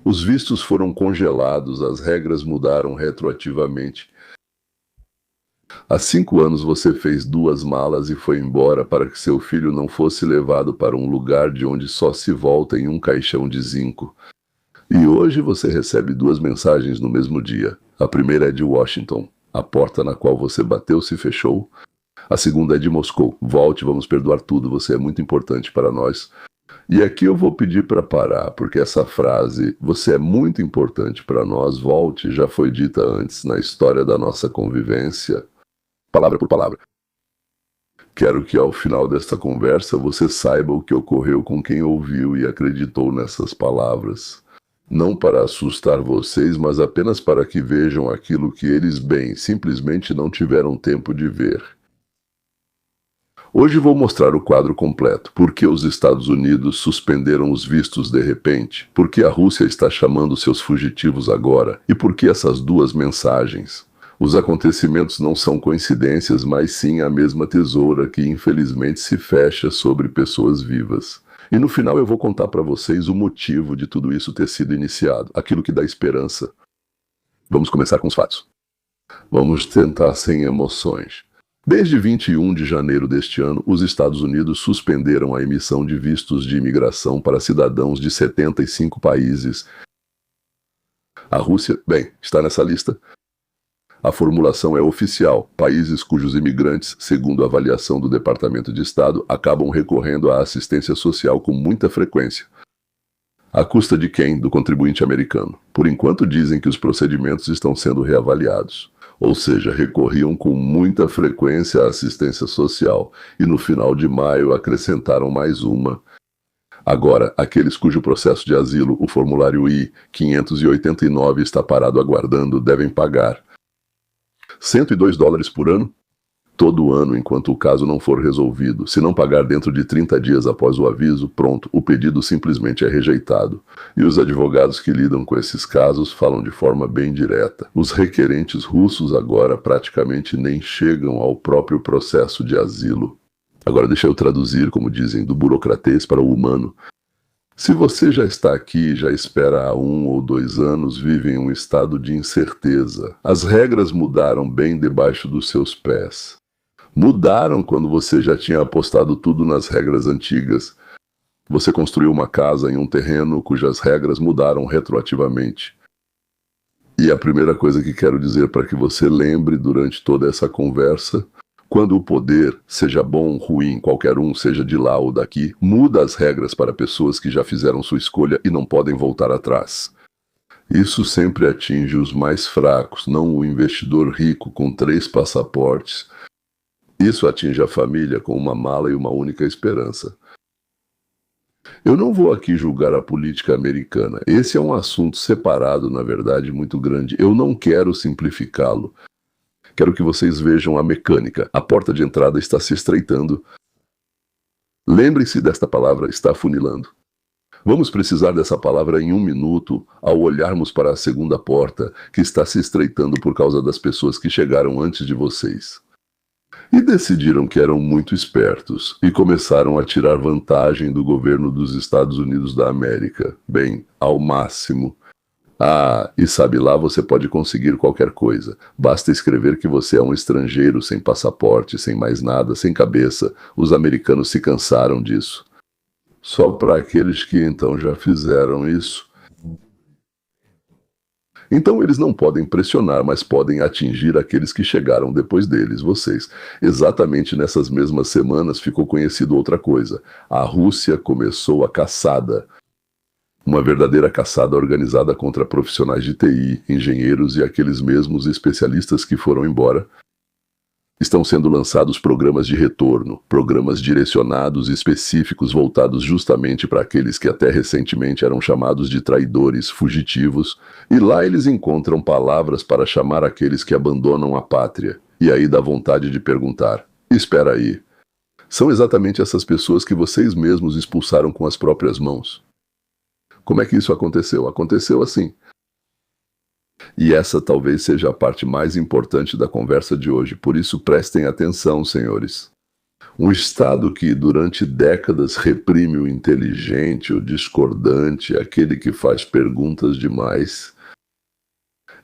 Os vistos foram congelados, as regras mudaram retroativamente. Há 5 anos você fez 2 malas e foi embora para que seu filho não fosse levado para um lugar de onde só se volta em um caixão de zinco. E hoje você recebe 2 mensagens no mesmo dia. A primeira é de Washington. A porta na qual você bateu se fechou. A segunda é de Moscou. Volte, vamos perdoar tudo, você é muito importante para nós. E aqui eu vou pedir para parar, porque essa frase, você é muito importante para nós, volte, já foi dita antes na história da nossa convivência, palavra por palavra. Quero que ao final desta conversa você saiba o que ocorreu com quem ouviu e acreditou nessas palavras. Não para assustar vocês, mas apenas para que vejam aquilo que eles bem, simplesmente não tiveram tempo de ver. Hoje vou mostrar o quadro completo. Por que os Estados Unidos suspenderam os vistos de repente? Por que a Rússia está chamando seus fugitivos agora? E por que essas 2 mensagens? Os acontecimentos não são coincidências, mas sim a mesma tesoura que infelizmente se fecha sobre pessoas vivas. E no final eu vou contar para vocês o motivo de tudo isso ter sido iniciado, aquilo que dá esperança. Vamos começar com os fatos. Vamos tentar sem emoções. Desde 21 de janeiro deste ano, os Estados Unidos suspenderam a emissão de vistos de imigração para cidadãos de 75 países. A Rússia, bem, está nessa lista. A formulação é oficial. Países cujos imigrantes, segundo a avaliação do Departamento de Estado, acabam recorrendo à assistência social com muita frequência. À custa de quem? Do contribuinte americano. Por enquanto dizem que os procedimentos estão sendo reavaliados. Ou seja, recorriam com muita frequência à assistência social, e no final de maio acrescentaram mais uma. Agora, aqueles cujo processo de asilo, o formulário I-589, está parado aguardando, devem pagar $102 por ano? Todo ano, enquanto o caso não for resolvido. Se não pagar dentro de 30 dias após o aviso, pronto, o pedido simplesmente é rejeitado. E os advogados que lidam com esses casos falam de forma bem direta. Os requerentes russos agora praticamente nem chegam ao próprio processo de asilo. Agora deixa eu traduzir, como dizem, do burocratês para o humano. Se você já está aqui, já espera há 1 ou 2 anos, vive em um estado de incerteza. As regras mudaram bem debaixo dos seus pés. Mudaram quando você já tinha apostado tudo nas regras antigas. Você construiu uma casa em um terreno cujas regras mudaram retroativamente. E a primeira coisa que quero dizer para que você lembre durante toda essa conversa, quando o poder, seja bom ou ruim, qualquer um, seja de lá ou daqui, muda as regras para pessoas que já fizeram sua escolha e não podem voltar atrás. Isso sempre atinge os mais fracos, não o investidor rico com 3 passaportes. Isso atinge a família com uma mala e uma única esperança. Eu não vou aqui julgar a política americana. Esse é um assunto separado, na verdade, muito grande. Eu não quero simplificá-lo. Quero que vocês vejam a mecânica. A porta de entrada está se estreitando. Lembre-se desta palavra, está afunilando. Vamos precisar dessa palavra em 1 minuto ao olharmos para a segunda porta, que está se estreitando por causa das pessoas que chegaram antes de vocês. E decidiram que eram muito espertos e começaram a tirar vantagem do governo dos Estados Unidos da América. Bem, ao máximo. Ah, e sabe lá, você pode conseguir qualquer coisa. Basta escrever que você é um estrangeiro sem passaporte, sem mais nada, sem cabeça. Os americanos se cansaram disso. Só para aqueles que então já fizeram isso. Então eles não podem pressionar, mas podem atingir aqueles que chegaram depois deles, vocês. Exatamente nessas mesmas semanas ficou conhecido outra coisa. A Rússia começou a caçada. Uma verdadeira caçada organizada contra profissionais de TI, engenheiros e aqueles mesmos especialistas que foram embora. Estão sendo lançados programas de retorno, programas direcionados e específicos voltados justamente para aqueles que até recentemente eram chamados de traidores, fugitivos, e lá eles encontram palavras para chamar aqueles que abandonam a pátria. E aí dá vontade de perguntar, espera aí, são exatamente essas pessoas que vocês mesmos expulsaram com as próprias mãos? Como é que isso aconteceu? Aconteceu assim. E essa talvez seja a parte mais importante da conversa de hoje, por isso prestem atenção, senhores. Um Estado que durante décadas reprime o inteligente, o discordante, aquele que faz perguntas demais.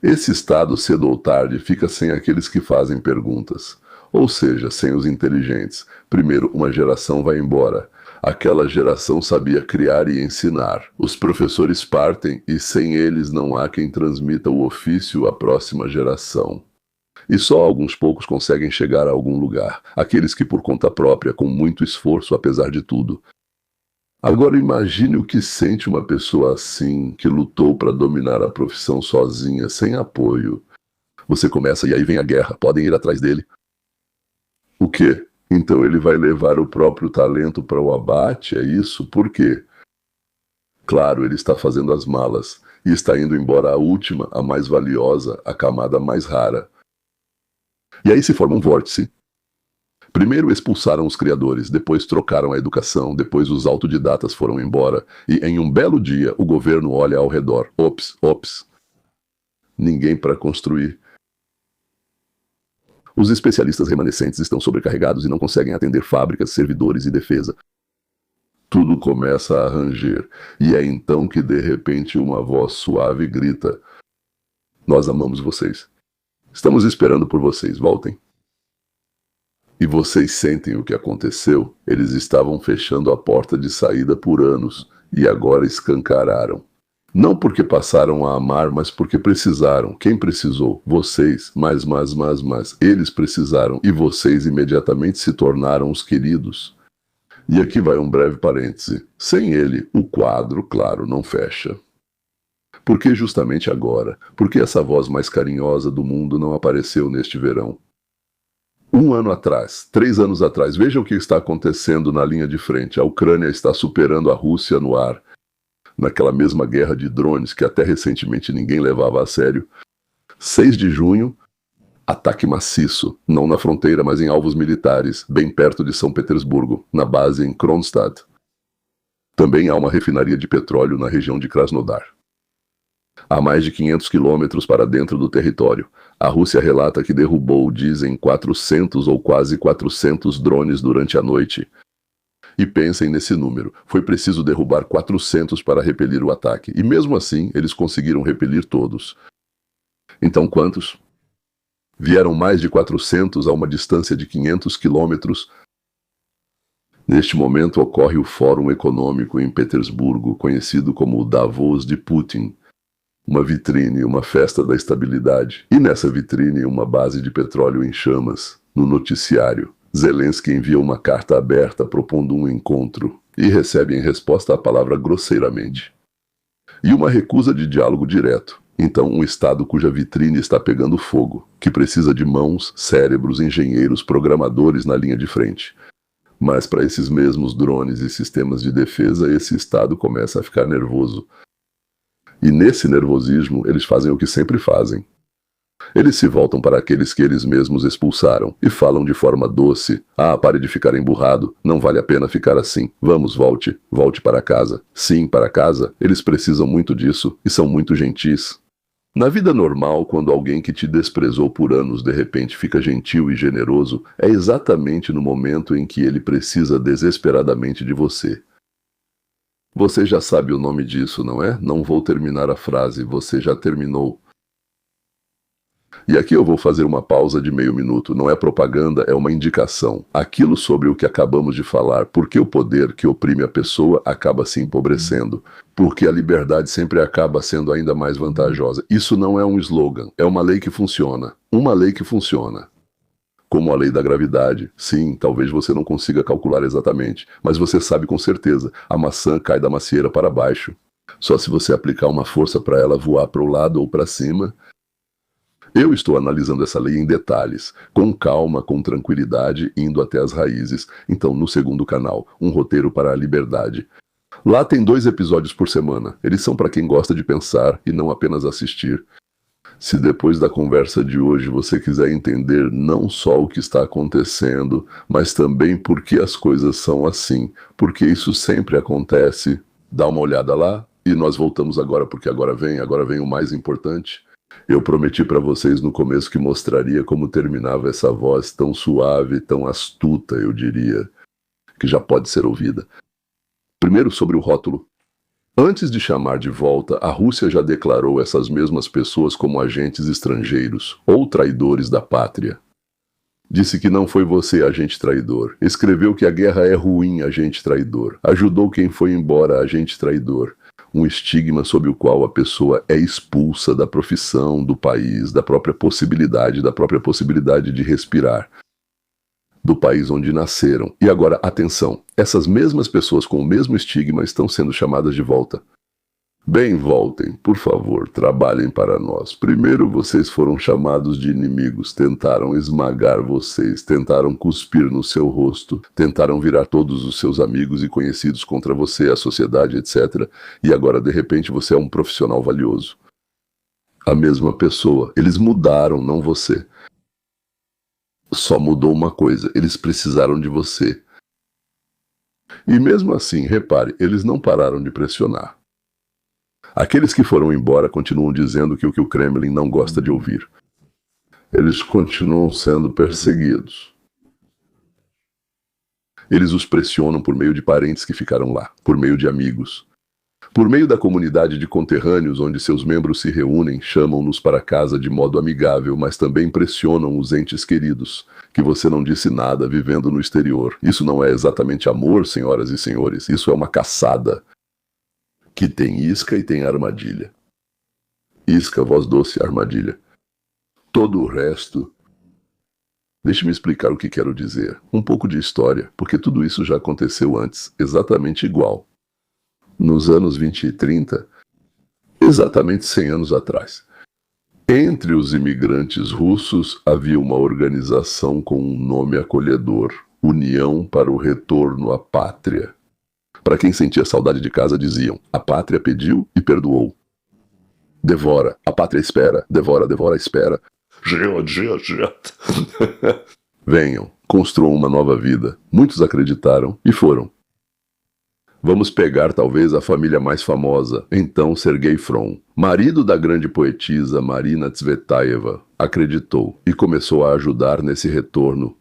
Esse Estado, cedo ou tarde, fica sem aqueles que fazem perguntas, ou seja, sem os inteligentes. Primeiro, uma geração vai embora. Aquela geração sabia criar e ensinar. Os professores partem e sem eles não há quem transmita o ofício à próxima geração. E só alguns poucos conseguem chegar a algum lugar, aqueles que por conta própria, com muito esforço apesar de tudo. Agora imagine o que sente uma pessoa assim, que lutou para dominar a profissão sozinha, sem apoio. Você começa e aí vem a guerra, podem ir atrás dele. O quê? Então ele vai levar o próprio talento para o abate, é isso? Por quê? Claro, ele está fazendo as malas, e está indo embora a última, a mais valiosa, a camada mais rara. E aí se forma um vórtice. Primeiro expulsaram os criadores, depois trocaram a educação, depois os autodidatas foram embora, e em um belo dia o governo olha ao redor. Ops. Ninguém para construir. Os especialistas remanescentes estão sobrecarregados e não conseguem atender fábricas, servidores e defesa. Tudo começa a ranger, e é então que de repente uma voz suave grita: "Nós amamos vocês. Estamos esperando por vocês, voltem." E vocês sentem o que aconteceu? Eles estavam fechando a porta de saída por anos, e agora escancararam. Não porque passaram a amar, mas porque precisaram. Quem precisou? Vocês. Mas. Eles precisaram, e vocês imediatamente se tornaram os queridos. E aqui vai um breve parêntese. Sem ele, o quadro, claro, não fecha. Por que justamente agora? Por que essa voz mais carinhosa do mundo não apareceu neste verão? 1 ano atrás, 3 anos atrás, veja o que está acontecendo na linha de frente. A Ucrânia está superando a Rússia no ar, naquela mesma guerra de drones que até recentemente ninguém levava a sério. 6 de junho, ataque maciço, não na fronteira, mas em alvos militares, bem perto de São Petersburgo, na base em Kronstadt. Também há uma refinaria de petróleo na região de Krasnodar. A mais de 500 quilômetros para dentro do território. A Rússia relata que derrubou, dizem, 400 ou quase 400 drones durante a noite. E pensem nesse número. Foi preciso derrubar 400 para repelir o ataque. E mesmo assim, eles conseguiram repelir todos. Então quantos? Vieram mais de 400 a uma distância de 500 quilômetros. Neste momento ocorre o Fórum Econômico em Petersburgo, conhecido como o Davos de Putin. Uma vitrine, uma festa da estabilidade. E nessa vitrine, uma base de petróleo em chamas. No noticiário, Zelensky envia uma carta aberta propondo um encontro e recebe em resposta a palavra grosseiramente. E uma recusa de diálogo direto. Então, um Estado cuja vitrine está pegando fogo, que precisa de mãos, cérebros, engenheiros, programadores na linha de frente. Mas para esses mesmos drones e sistemas de defesa, esse Estado começa a ficar nervoso. E nesse nervosismo, eles fazem o que sempre fazem. Eles se voltam para aqueles que eles mesmos expulsaram e falam de forma doce: "Ah, pare de ficar emburrado, não vale a pena ficar assim. Vamos, volte para casa." Sim, para casa, eles precisam muito disso e são muito gentis. Na vida normal, quando alguém que te desprezou por anos de repente fica gentil e generoso, é exatamente no momento em que ele precisa desesperadamente de você. Você já sabe o nome disso, não é? Não vou terminar a frase, você já terminou. E aqui eu vou fazer uma pausa de meio minuto. Não é propaganda, é uma indicação. Aquilo sobre o que acabamos de falar, porque o poder que oprime a pessoa acaba se empobrecendo. Porque a liberdade sempre acaba sendo ainda mais vantajosa. Isso não é um slogan, é uma lei que funciona. Uma lei que funciona. Como a lei da gravidade. Sim, talvez você não consiga calcular exatamente, mas você sabe com certeza, a maçã cai da macieira para baixo. Só se você aplicar uma força para ela voar para o lado ou para cima. Eu estou analisando essa lei em detalhes, com calma, com tranquilidade, indo até as raízes. Então, no segundo canal, um roteiro para a liberdade. Lá tem 2 episódios por semana. Eles são para quem gosta de pensar e não apenas assistir. Se depois da conversa de hoje você quiser entender não só o que está acontecendo, mas também por que as coisas são assim, porque isso sempre acontece, dá uma olhada lá e nós voltamos agora, porque agora vem o mais importante. Eu prometi para vocês no começo que mostraria como terminava essa voz tão suave, tão astuta, eu diria, que já pode ser ouvida. Primeiro sobre o rótulo. Antes de chamar de volta, a Rússia já declarou essas mesmas pessoas como agentes estrangeiros, ou traidores da pátria. Disse que não foi você agente traidor. Escreveu que a guerra é ruim, agente traidor. Ajudou quem foi embora, agente traidor. Um estigma sob o qual a pessoa é expulsa da profissão, do país, da própria possibilidade de respirar, do país onde nasceram. E agora, atenção, essas mesmas pessoas com o mesmo estigma estão sendo chamadas de volta. Bem, voltem, por favor, trabalhem para nós. Primeiro vocês foram chamados de inimigos, tentaram esmagar vocês, tentaram cuspir no seu rosto, tentaram virar todos os seus amigos e conhecidos contra você, a sociedade, etc. E agora, de repente, você é um profissional valioso. A mesma pessoa. Eles mudaram, não você. Só mudou uma coisa, eles precisaram de você. E mesmo assim, repare, eles não pararam de pressionar. Aqueles que foram embora continuam dizendo que o Kremlin não gosta de ouvir. Eles continuam sendo perseguidos. Eles os pressionam por meio de parentes que ficaram lá, por meio de amigos. Por meio da comunidade de conterrâneos onde seus membros se reúnem, chamam-nos para casa de modo amigável, mas também pressionam os entes queridos, que você não disse nada vivendo no exterior. Isso não é exatamente amor, senhoras e senhores, isso é uma caçada. Que tem isca e tem armadilha. Isca, voz doce, armadilha. Todo o resto... Deixe-me explicar o que quero dizer. Um pouco de história, porque tudo isso já aconteceu antes, exatamente igual. Nos anos 20 e 30, exatamente 100 anos atrás. Entre os imigrantes russos havia uma organização com um nome acolhedor, União para o Retorno à Pátria. Para quem sentia saudade de casa, diziam: a pátria pediu e perdoou. Devora, a pátria espera. Devora, devora, espera. Venham, construam uma nova vida. Muitos acreditaram e foram. Vamos pegar talvez a família mais famosa, então Sergei Fron, marido da grande poetisa Marina Tsvetaeva, acreditou e começou a ajudar nesse retorno.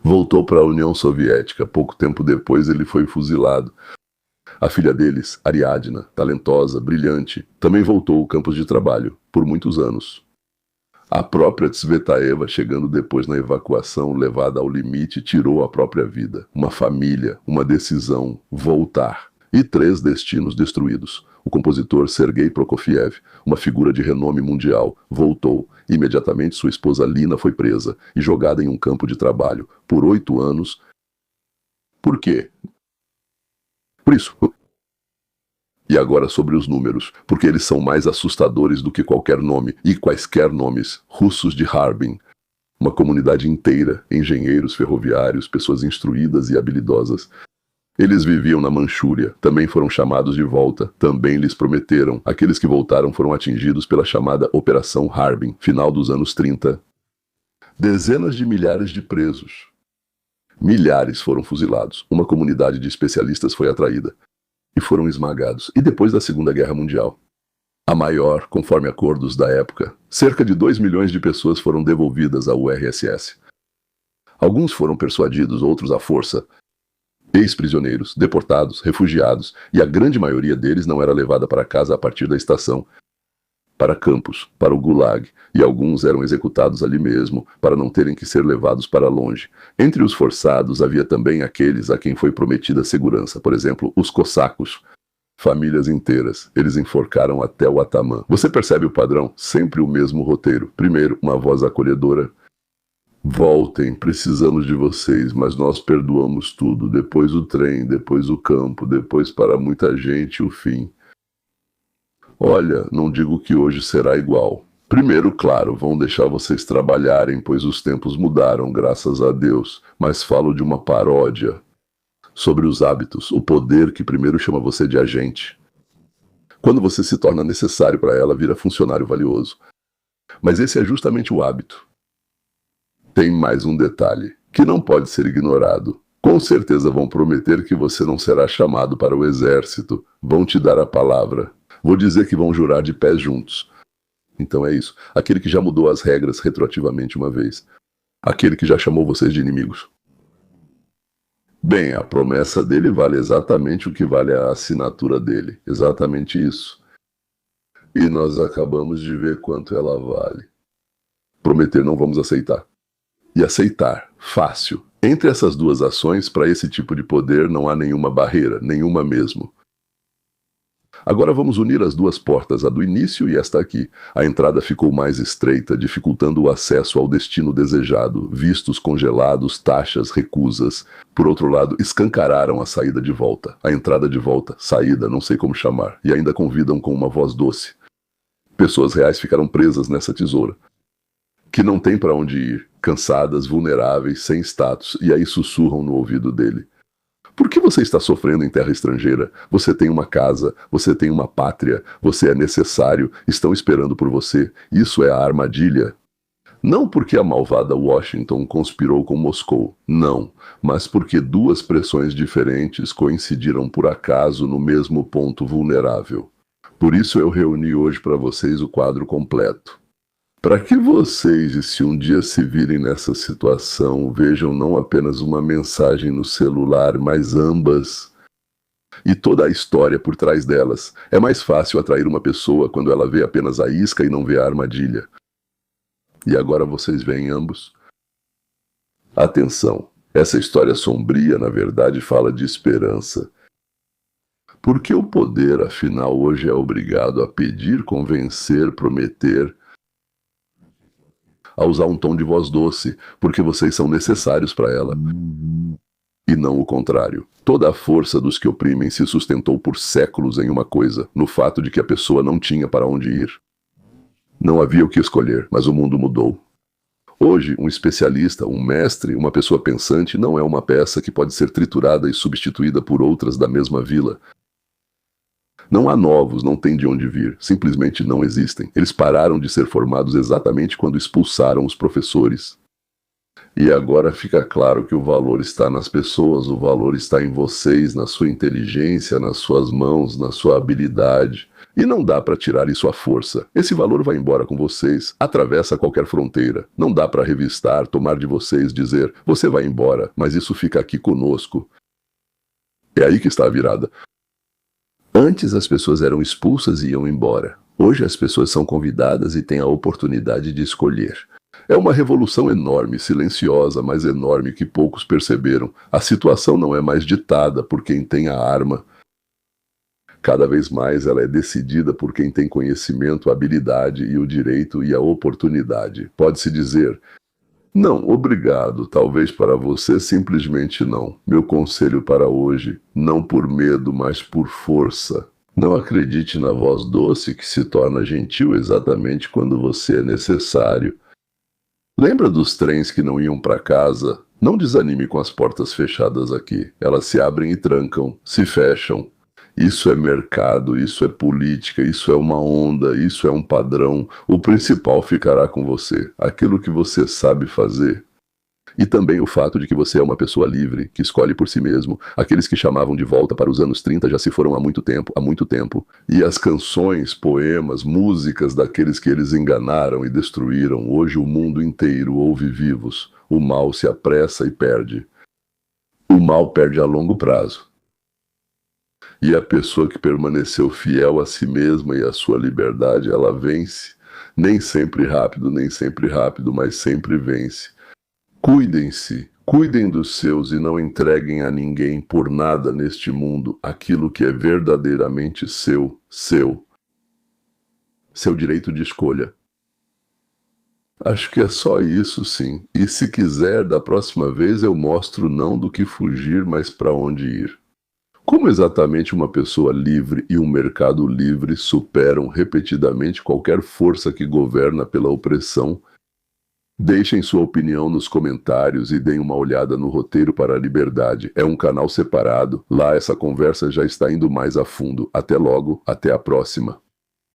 Voltou para a União Soviética. Pouco tempo depois ele foi fuzilado. A filha deles, Ariadna, talentosa, brilhante, também voltou ao campo de trabalho, por muitos anos. A própria Tsvetaeva, chegando depois na evacuação, levada ao limite, tirou a própria vida. Uma família, uma decisão, voltar. E 3 destinos destruídos. O compositor Sergei Prokofiev, uma figura de renome mundial, voltou. Imediatamente sua esposa Lina foi presa e jogada em um campo de trabalho por 8 anos. Por quê? Por isso. E agora sobre os números, porque eles são mais assustadores do que qualquer nome, e quaisquer nomes. Russos de Harbin. Uma comunidade inteira, engenheiros, ferroviários, pessoas instruídas e habilidosas. Eles viviam na Manchúria, também foram chamados de volta, também lhes prometeram. Aqueles que voltaram foram atingidos pela chamada Operação Harbin, final dos anos 30. Dezenas de milhares de presos. Milhares foram fuzilados. Uma comunidade de especialistas foi atraída. E foram esmagados. E depois da Segunda Guerra Mundial? A maior, conforme acordos da época, cerca de 2 milhões de pessoas foram devolvidas à URSS. Alguns foram persuadidos, outros à força. Ex-prisioneiros, deportados, refugiados, e a grande maioria deles não era levada para casa a partir da estação, para campos, para o Gulag, e alguns eram executados ali mesmo, para não terem que ser levados para longe. Entre os forçados havia também aqueles a quem foi prometida segurança, por exemplo, os cossacos. Famílias inteiras, eles enforcaram até o atamã. Você percebe o padrão? Sempre o mesmo roteiro. Primeiro, uma voz acolhedora. Voltem, precisamos de vocês, mas nós perdoamos tudo. Depois o trem, depois o campo, depois para muita gente o fim. Olha, não digo que hoje será igual. Primeiro, claro, vão deixar vocês trabalharem, pois os tempos mudaram, graças a Deus. Mas falo de uma paródia sobre os hábitos, o poder que primeiro chama você de agente. Quando você se torna necessário para ela, vira funcionário valioso. Mas esse é justamente o hábito. Tem mais um detalhe, que não pode ser ignorado. Com certeza vão prometer que você não será chamado para o exército. Vão te dar a palavra. Vou dizer que vão jurar de pés juntos. Então é isso. Aquele que já mudou as regras retroativamente uma vez. Aquele que já chamou vocês de inimigos. Bem, a promessa dele vale exatamente o que vale a assinatura dele. Exatamente isso. E nós acabamos de ver quanto ela vale. Prometer não vamos aceitar. E aceitar, fácil. Entre essas duas ações, para esse tipo de poder não há nenhuma barreira, nenhuma mesmo. Agora vamos unir as duas portas, a do início e esta aqui. A entrada ficou mais estreita, dificultando o acesso ao destino desejado. Vistos congelados, taxas, recusas. Por outro lado, escancararam a saída de volta. A entrada de volta, saída, não sei como chamar. E ainda convidam com uma voz doce. Pessoas reais ficaram presas nessa tesoura, que não tem para onde ir, cansadas, vulneráveis, sem status, e aí sussurram no ouvido dele. Por que você está sofrendo em terra estrangeira? Você tem uma casa, você tem uma pátria, você é necessário, estão esperando por você. Isso é a armadilha. Não porque a malvada Washington conspirou com Moscou, não, mas porque duas pressões diferentes coincidiram por acaso no mesmo ponto vulnerável. Por isso eu reuni hoje para vocês o quadro completo. Para que vocês, se um dia se virem nessa situação, vejam não apenas uma mensagem no celular, mas ambas. E toda a história por trás delas. É mais fácil atrair uma pessoa quando ela vê apenas a isca e não vê a armadilha. E agora vocês veem ambos? Atenção, essa história sombria, na verdade, fala de esperança. Porque o poder, afinal, hoje é obrigado a pedir, convencer, prometer, a usar um tom de voz doce, porque vocês são necessários para ela. E não o contrário. Toda a força dos que oprimem se sustentou por séculos em uma coisa, no fato de que a pessoa não tinha para onde ir. Não havia o que escolher, mas o mundo mudou. Hoje, um especialista, um mestre, uma pessoa pensante não é uma peça que pode ser triturada e substituída por outras da mesma vila. Não há novos, não tem de onde vir, simplesmente não existem. Eles pararam de ser formados exatamente quando expulsaram os professores. E agora fica claro que o valor está nas pessoas, o valor está em vocês, na sua inteligência, nas suas mãos, na sua habilidade. E não dá para tirar isso à força. Esse valor vai embora com vocês, atravessa qualquer fronteira. Não dá para revistar, tomar de vocês, dizer, você vai embora, mas isso fica aqui conosco. É aí que está a virada. Antes as pessoas eram expulsas e iam embora. Hoje as pessoas são convidadas e têm a oportunidade de escolher. É uma revolução enorme, silenciosa, mas enorme que poucos perceberam. A situação não é mais ditada por quem tem a arma. Cada vez mais ela é decidida por quem tem conhecimento, habilidade e o direito e a oportunidade. Pode-se dizer, não, obrigado, talvez para você simplesmente não. Meu conselho para hoje, não por medo, mas por força. Não acredite na voz doce que se torna gentil exatamente quando você é necessário. Lembra dos trens que não iam para casa? Não desanime com as portas fechadas aqui. Elas se abrem e trancam, se fecham. Isso é mercado, isso é política, isso é uma onda, isso é um padrão. O principal ficará com você, aquilo que você sabe fazer. E também o fato de que você é uma pessoa livre, que escolhe por si mesmo. Aqueles que chamavam de volta para os anos 30 já se foram há muito tempo, há muito tempo. E as canções, poemas, músicas daqueles que eles enganaram e destruíram, hoje o mundo inteiro ouve vivos. O mal se apressa e perde. O mal perde a longo prazo. E a pessoa que permaneceu fiel a si mesma e à sua liberdade, ela vence. Nem sempre rápido, mas sempre vence. Cuidem-se, cuidem dos seus e não entreguem a ninguém por nada neste mundo aquilo que é verdadeiramente seu. Seu direito de escolha. Acho que é só isso, sim. E se quiser, da próxima vez eu mostro não do que fugir, mas para onde ir. Como exatamente uma pessoa livre e um mercado livre superam repetidamente qualquer força que governa pela opressão? Deixem sua opinião nos comentários e deem uma olhada no Roteiro para a Liberdade. É um canal separado. Lá essa conversa já está indo mais a fundo. Até logo, até a próxima.